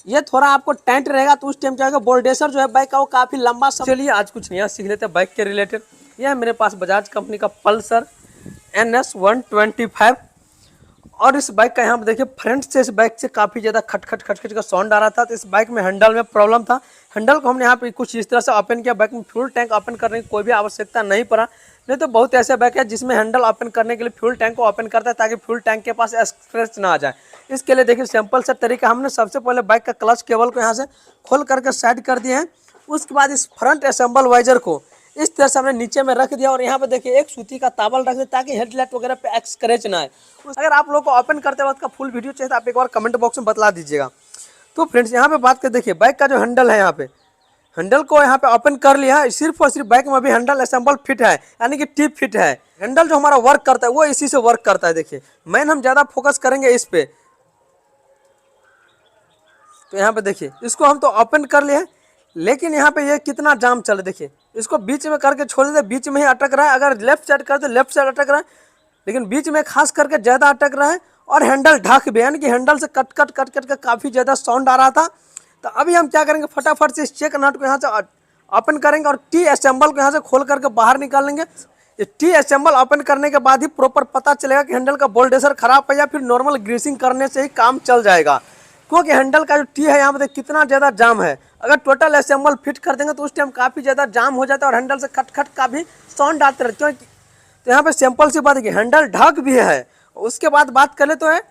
ये थोड़ा आपको टाइट रहेगा तो उस टाइम क्या होगा, बोल्डेसर जो है बाइक का वो काफ़ी लंबा समय। चलिए आज कुछ नया सीख लेते हैं बाइक के रिलेटेड। यह है मेरे पास बजाज कंपनी का पल्सर NS 125। और इस बाइक का यहाँ पे देखिए फ्रंट से इस बाइक से काफ़ी ज़्यादा खटखट खटखट का साउंड आ रहा था। तो इस बाइक में हैंडल में प्रॉब्लम था। हैंडल को हमने यहाँ पे कुछ इस तरह से ओपन किया। बाइक में फ्यूल टैंक ओपन करने की कोई भी आवश्यकता नहीं पड़ा। नहीं तो बहुत ऐसे बाइक है जिसमें हैंडल ओपन करने के लिए फ्यूल टैंक को ओपन करता है ताकि फ्यूल टैंक के पास स्क्रैच ना आ जाए। इसके लिए देखिए सिंपल सा तरीका, हमने सबसे पहले बाइक का क्लच केबल को यहाँ से खोल करके साइड कर दिए हैं। उसके बाद इस फ्रंट असेंबल वाइजर को इस तरह से हमने नीचे में रख दिया और यहाँ पे देखिए एक सूती का तावल रख दिया ताकि हेडलाइट वगैरह पे स्क्रैच ना आए। अगर आप लोग को ओपन करते वक्त का फुल वीडियो चाहिए तो आप एक बार कमेंट बॉक्स में बतला दीजिएगा। तो फ्रेंड्स यहाँ पे बात कर देखिए बाइक का जो हैंडल है, यहाँ पे हैंडल को यहाँ पे ओपन कर लिया है। सिर्फ और सिर्फ बाइक में भी हैंडल असेंबल फिट है, यानी कि टिप फिट है। हैंडल जो हमारा वर्क करता है वो इसी से वर्क करता है। देखिए मेन हम ज़्यादा फोकस करेंगे इस पे। तो यहाँ पे देखिए इसको हम तो ओपन कर लिए, लेकिन यहाँ पे ये कितना जाम चले। देखिए इसको बीच में करके छोड़ देते, बीच में ही अटक रहा है। अगर लेफ्ट साइड करते लेफ्ट साइड अटक रहा है, लेकिन बीच में खास करके ज़्यादा अटक रहा है। और हैंडल ढक भी, यानी कि हैंडल से कट कट कट कट का काफ़ी ज़्यादा साउंड आ रहा था। तो अभी हम क्या करेंगे, फटाफट से इस चेक नट को यहाँ से ओपन करेंगे और टी असेंबल को यहाँ से खोल करके बाहर निकालेंगे। ये टी असेंबल ओपन करने के बाद ही प्रॉपर पता चलेगा कि हैंडल का बोल्डेसर खराब है या फिर नॉर्मल ग्रीसिंग करने से ही काम चल जाएगा। क्योंकि हैंडल का जो टी है यहाँ पे कितना ज़्यादा जाम है। अगर टोटल असेंबल फिट कर देंगे तो उस टाइम काफ़ी ज़्यादा जाम हो जाता है और हैंडल से खट खट का भी साउंड आते रहते हैं। तो यहाँ पे सिंपल सी बात है कि हैंडल ढक भी है, उसके बाद बात करें तो है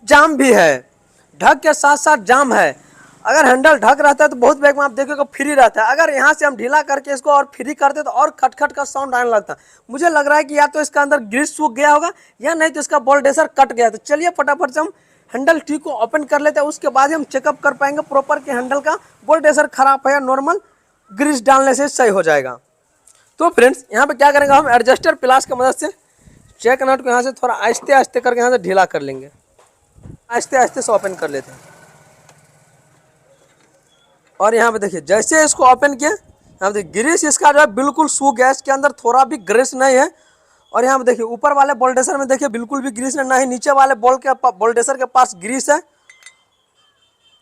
जाम भी है। ढक के साथ साथ जाम है। अगर हैंडल ढक रहता है तो बहुत बैग में आप देखोगे फ्री रहता है। अगर यहाँ से हम ढीला करके इसको और फ्री करते तो और खटखट का साउंड आने लगता। मुझे लग रहा है कि या तो इसका अंदर ग्रीस सूख गया होगा या नहीं तो इसका बोल्डेसर कट गया। तो चलिए फटाफट से हम हैंडल टी को ओपन कर लेते हैं। उसके बाद ही हम चेकअप कर पाएंगे प्रॉपर कि हैंडल का बोल्डेसर खराब है या नॉर्मल ग्रीस डालने से सही हो जाएगा। तो फ्रेंड्स यहाँ पे क्या करेंगे, हम एडजस्टर प्लास की मदद से चेक नट को यहाँ से थोड़ा आहिस्ते आहिस्ते करके यहाँ से ढीला कर लेंगे। आहिस्ते आहिस्ते से ओपन कर लेते हैं। और यहाँ पे देखिए जैसे इसको ओपन किया, यहाँ पे देखिए ग्रीस इसका जो है बिल्कुल सूख गया। इसके अंदर थोड़ा भी ग्रीस नहीं है। और यहाँ पे देखिए ऊपर वाले बोल्डेसर में देखिए बिल्कुल भी ग्रीस नहीं, ना ही नीचे वाले बोल्डेसर के पास ग्रीस है।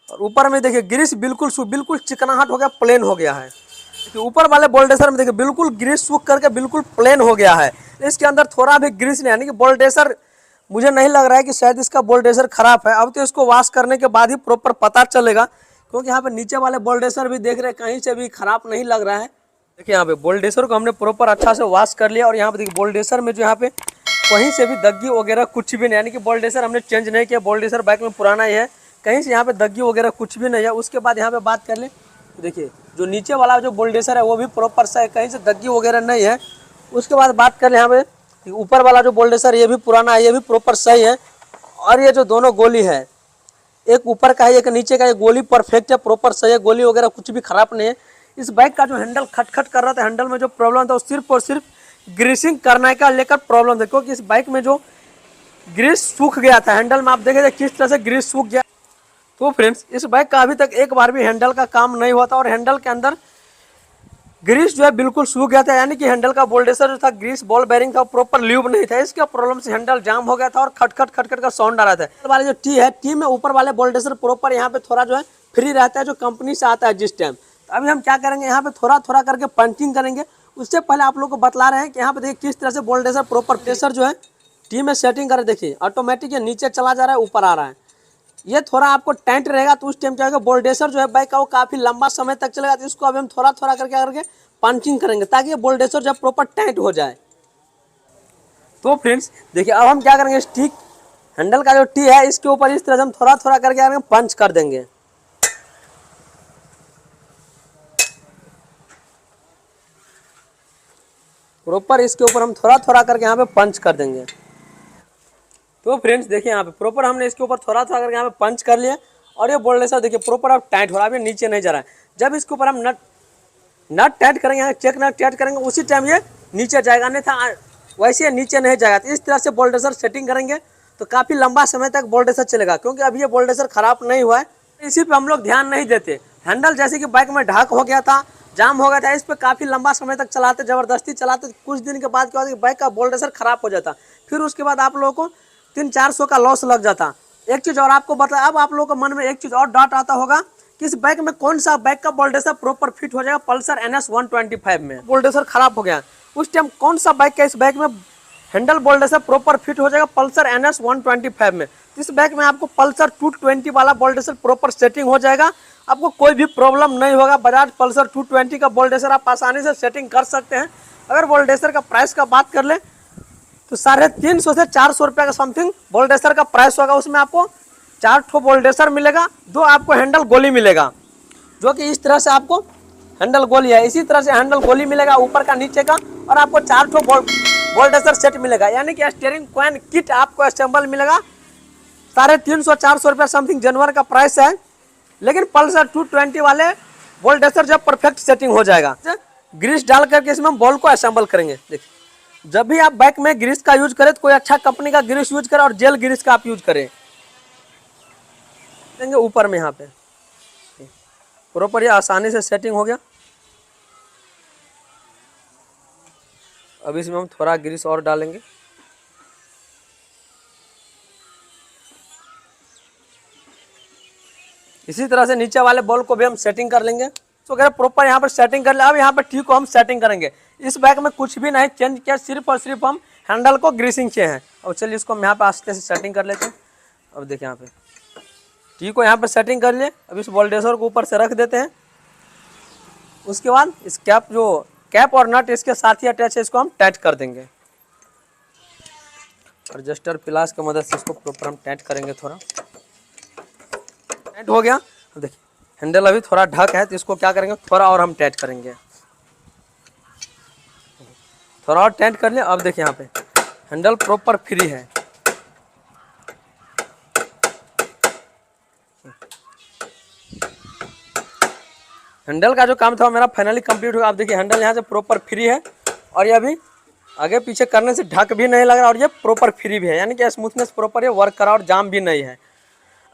और ऊपर में देखिए ग्रीस बिल्कुल चिकनाहट हो गया, प्लेन हो गया है। देखिए ऊपर वाले बोल्डेसर में देखिए बिल्कुल ग्रीस सूख करके बिल्कुल प्लेन हो गया है। इसके अंदर थोड़ा भी ग्रीस नहीं, यानी कि बोल्डेसर मुझे नहीं लग रहा है कि शायद इसका बोल्डेसर खराब है। अब तो इसको वॉश करने के बाद ही प्रॉपर पता चलेगा, क्योंकि यहाँ पे नीचे वाले बोल्डेसर भी देख रहे हैं कहीं से भी खराब नहीं लग रहा है। देखिए यहाँ पे बोल्डेसर को हमने प्रॉपर अच्छा से वॉश कर लिया। और यहाँ पे देखिए बोल्डेसर में जो यहाँ पे कहीं से भी दग्गी वगैरह कुछ भी नहीं, यानी कि बोल्डेसर हमने चेंज नहीं किया। बोल्डेसर बाइक में पुराना ही है, कहीं से यहाँ पे दग्गी वगैरह कुछ भी नहीं है। उसके बाद यहाँ पे बात कर ले तो देखिए जो नीचे वाला जो बोल्डेसर है वो भी प्रॉपर सा है, कहीं से दग्गी वगैरह नहीं है। उसके बाद बात कर ले यहाँ पे ऊपर वाला जो बोल्डेसर ये भी पुराना है, ये भी प्रॉपर सही है। और ये जो दोनों गोली है, एक ऊपर का है एक नीचे का, ये गोली परफेक्ट है, प्रॉपर सही है, गोली वगैरह कुछ भी खराब नहीं है। इस बाइक का जो हैंडल खटखट कर रहा था, हैंडल में जो प्रॉब्लम था वो सिर्फ और सिर्फ ग्रीसिंग करने का लेकर प्रॉब्लम था। क्योंकि इस बाइक में जो ग्रीस सूख गया था, हैंडल में आप देखे थे किस तरह से ग्रीस सूख गया। तो फ्रेंड्स इस बाइक का अभी तक एक बार भी हैंडल का काम नहीं हुआ था और हैंडल के अंदर ग्रीस जो है बिल्कुल सूख गया था, यानी कि हैंडल का बोल्डेसर जो था ग्रीस बॉल बेरिंग था प्रॉपर ल्यूब नहीं था। इसके प्रॉब्लम से हैंडल जाम हो गया था और खटखट खटखट का साउंड आ रहा था। वाले जो टी है, टी में ऊपर वाले बोल्डेसर प्रॉपर यहाँ पे थोड़ा जो है फ्री रहता है, जो कंपनी से आता है जिस टाइम। तो अभी हम क्या करेंगे, यहाँ पे थोड़ा थोड़ा करके पंचिंग करेंगे। उससे पहले आप लोग को बतला रहे हैं कि यहाँ पे देखिए किस तरह से बोल्डेसर प्रॉपर प्रेशर जो है टी में सेटिंग कर। देखिए ऑटोमेटिक नीचे चला जा रहा है, ऊपर आ रहा है। ये थोड़ा आपको टाइट रहेगा तो उस टाइम क्या होगा, बोल्डेसर जो है बाइक का वो काफ़ी लंबा समय तक चलेगा। तो इसको अभी हम थोड़ा थोड़ा करके पंचिंग करेंगे ताकि ये बोल्डेसर जब प्रॉपर टाइट हो जाए। तो फ्रेंड्स देखिए अब हम क्या करेंगे, स्टिक हैंडल का जो टी है इसके ऊपर इस तरह से हम थोड़ा थोड़ा करके पंच कर देंगे। प्रॉपर इसके ऊपर हम थोड़ा थोड़ा करके यहाँ पे पंच कर देंगे। तो फ्रेंड्स देखिए यहाँ पे प्रॉपर हमने इसके ऊपर थोड़ा थोड़ा करके यहाँ पे पंच कर लिया। और ये बोल्डेसर देखिए प्रॉपर अब टाइट हो रहा है, अभी नीचे नहीं जा रहा है। जब इसके ऊपर हम नट टाइट करेंगे, यहाँ चेक नट टाइट करेंगे, उसी टाइम ये नीचे जाएगा, नहीं था वैसे नीचे नहीं जाएगा। तो इस तरह से बोल्डेसर सेटिंग करेंगे तो काफ़ी लंबा समय तक बोल्डेसर चलेगा। क्योंकि अभी ये बोल्डेसर खराब नहीं हुआ है, इसी पे हम लोग ध्यान नहीं देते। हैंडल जैसे कि बाइक में ढाक हो गया था, जाम हो गया था, इस पर काफ़ी लंबा समय तक चलाते, ज़बरदस्ती चलाते, कुछ दिन के बाद क्या होता है बाइक का बोल्डेसर खराब हो जाता। फिर उसके बाद आप लोगों को 300-400 का लॉस लग जाता। एक चीज़ और आपको बता, अब आप लोगों को मन में एक चीज़ और डाउट आता होगा कि इस बाइक में कौन सा बाइक का बोल्डेसर प्रॉपर फिट हो जाएगा पल्सर NS 125 में। बोल्डेसर खराब हो गया उस टाइम कौन सा बाइक का इस बाइक में हैंडल बोल्डेसर प्रॉपर फिट हो जाएगा पल्सर NS 125 में। इस बाइक में आपको पल्सर 220 वाला बोल्डेसर प्रॉपर सेटिंग हो जाएगा, आपको कोई भी प्रॉब्लम नहीं होगा। बजाज पल्सर 220 का बोल्डेसर आप आसानी से सेटिंग कर सकते हैं। अगर बोल्डेसर का प्राइस का बात कर ले तो 350 से 400 रुपये का समथिंग बोल्डेसर का प्राइस होगा। उसमें आपको 4 ठो बोल्डेसर मिलेगा, 2 आपको हैंडल गोली मिलेगा, जो कि इस तरह से आपको हैंडल गोली है, इसी तरह से हैंडल गोली मिलेगा ऊपर का नीचे का, और आपको 4 ठो बोल्डेसर सेट मिलेगा, यानी कि स्टीयरिंग कॉइन किट आपको असेंबल मिलेगा। 350-400 रुपये समथिंग जनवर का प्राइस है। लेकिन पल्सर 220 वाले बोल्डेसर जब परफेक्ट सेटिंग हो जाएगा, ग्रीस डाल करके इसमें हम बॉल को असेंबल करेंगे। देखिए, जब भी आप बाइक में ग्रीस का यूज करें तो कोई अच्छा कंपनी का ग्रीस यूज करें और जेल ग्रीस का आप यूज करें। देंगे ऊपर में यहाँ पे प्रॉपर ये आसानी से सेटिंग हो गया। अब इसमें हम थोड़ा ग्रीस और डालेंगे। इसी तरह से नीचे वाले बॉल को भी हम सेटिंग कर लेंगे। तो अगर प्रॉपर यहाँ पर सेटिंग कर ले, अब यहाँ पर ठीक को हम सेटिंग करेंगे। इस बाइक में कुछ भी नहीं चेंज किया, सिर्फ और सिर्फ हम हैंडल को ग्रीसिंग किए हैं। अब चलिए इसको हम यहाँ पे आस्ते से सेटिंग कर लेते हैं। अब देखिए यहाँ पे ठीक को यहाँ पर सेटिंग कर लिए। अब इस बोल्डेसर को ऊपर से रख देते हैं। उसके बाद इस कैप और नट इसके साथ ही अटैच है, इसको हम टाइट कर देंगे। और जस्टर प्लास की मदद से इसको प्रॉपर हम टाइट करेंगे। थोड़ा टाइट हो गया। देखिए हैंडल अभी थोड़ा ढक है, तो इसको क्या करेंगे, थोड़ा और हम टाइट करेंगे। थोड़ा और टाइट कर लिया। अब देखिए यहाँ पे हैंडल प्रॉपर फ्री है। हैंडल का जो काम था मेरा फाइनली कंप्लीट हुआ। आप देखिए हैंडल यहाँ से प्रॉपर फ्री है, और ये अभी आगे पीछे करने से ढक भी नहीं लग रहा, और ये प्रॉपर फ्री भी है, यानी कि स्मूथनेस प्रॉपर ये वर्क करा और जाम भी नहीं है।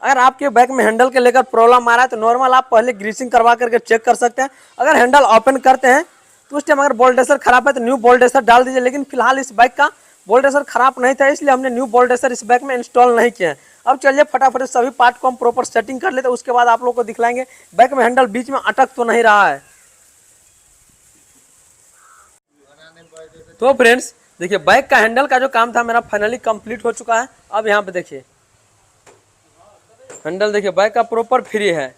अगर आपके बाइक में हैंडल के लेकर प्रॉब्लम आ रहा है तो नॉर्मल आप पहले ग्रीसिंग करवा करके चेक कर सकते हैं। अगर हैंडल ओपन करते हैं तो उस टाइम अगर बोल्डेसर खराब है तो न्यू बोल्डेसर डाल दीजिए। लेकिन फिलहाल इस बाइक का बोल्डेसर खराब नहीं था, इसलिए हमने न्यू बोल्डेसर इस बाइक में इंस्टॉल नहीं किया है। अब चलिए फटाफट सभी पार्ट को हम प्रॉपर सेटिंग कर लेते हैं, उसके बाद आप लोग को दिखलाएंगे बाइक में हैंडल बीच में अटक तो नहीं रहा है। तो फ्रेंड्स देखिए बाइक का हैंडल का जो काम था मेरा फाइनली कंप्लीट हो चुका है। अब यहाँ पे देखिए हैंडल देखिए बाइक का प्रॉपर फ्री है।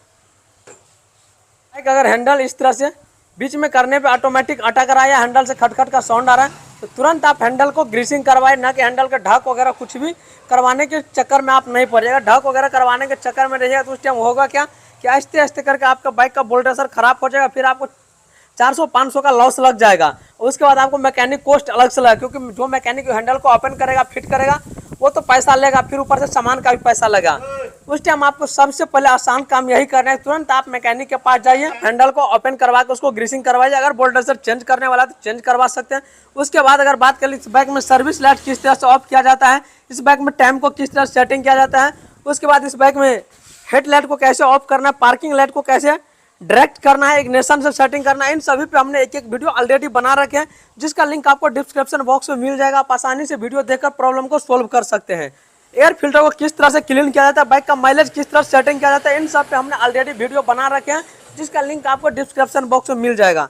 बाइक अगर हैंडल इस तरह से बीच में करने पे ऑटोमेटिक अटक रहा है या हैंडल से खटखट का साउंड आ रहा है तो तुरंत आप हैंडल को ग्रीसिंग करवाए, ना कि हैंडल का ढक वगैरह कुछ भी करवाने के चक्कर में आप नहीं पड़ेगा। ढक वगैरह करवाने के चक्कर में रहिएगा तो उस टाइम होगा क्या कि आहिस्ते आहिस्ते करके आपका बाइक का बोल्डेसर खराब हो जाएगा, फिर आपको 400-500 का लॉस लग जाएगा। उसके बाद आपको मैकेनिक कॉस्ट अलग से लगेगा, क्योंकि जो मैकेनिक हैंडल को ओपन करेगा फिट करेगा वो तो पैसा लेगा, फिर ऊपर से सामान का भी पैसा लगा। उस टाइम आपको सबसे पहले आसान काम यही करना है, तुरंत आप मैकेनिक के पास जाइए, हैंडल को ओपन करवा के उसको ग्रीसिंग करवाइए। अगर बोल्डेसर चेंज करने वाला तो चेंज करवा सकते हैं। उसके बाद अगर बात करें इस बाइक में सर्विस लाइट किस तरह से ऑफ किया जाता है, इस बाइक में टाइम को किस तरह से सेटिंग किया जाता है, उसके बाद इस बाइक में हेडलाइट को कैसे ऑफ करना है, पार्किंग लाइट को कैसे डायरेक्ट करना है, इग्निशन से सेटिंग करना है, इन सभी पे हमने एक वीडियो ऑलरेडी बना रखे हैं, जिसका लिंक आपको डिस्क्रिप्शन बॉक्स में मिल जाएगा। आप आसानी से वीडियो देखकर प्रॉब्लम को सोल्व कर सकते हैं। एयर फिल्टर को किस तरह से क्लीन किया जाता है, बाइक का माइलेज किस तरह से सेटिंग किया जाता है, इन सब पे हमने ऑलरेडी वीडियो बना रखे हैं, जिसका लिंक आपको डिस्क्रिप्शन बॉक्स में मिल जाएगा।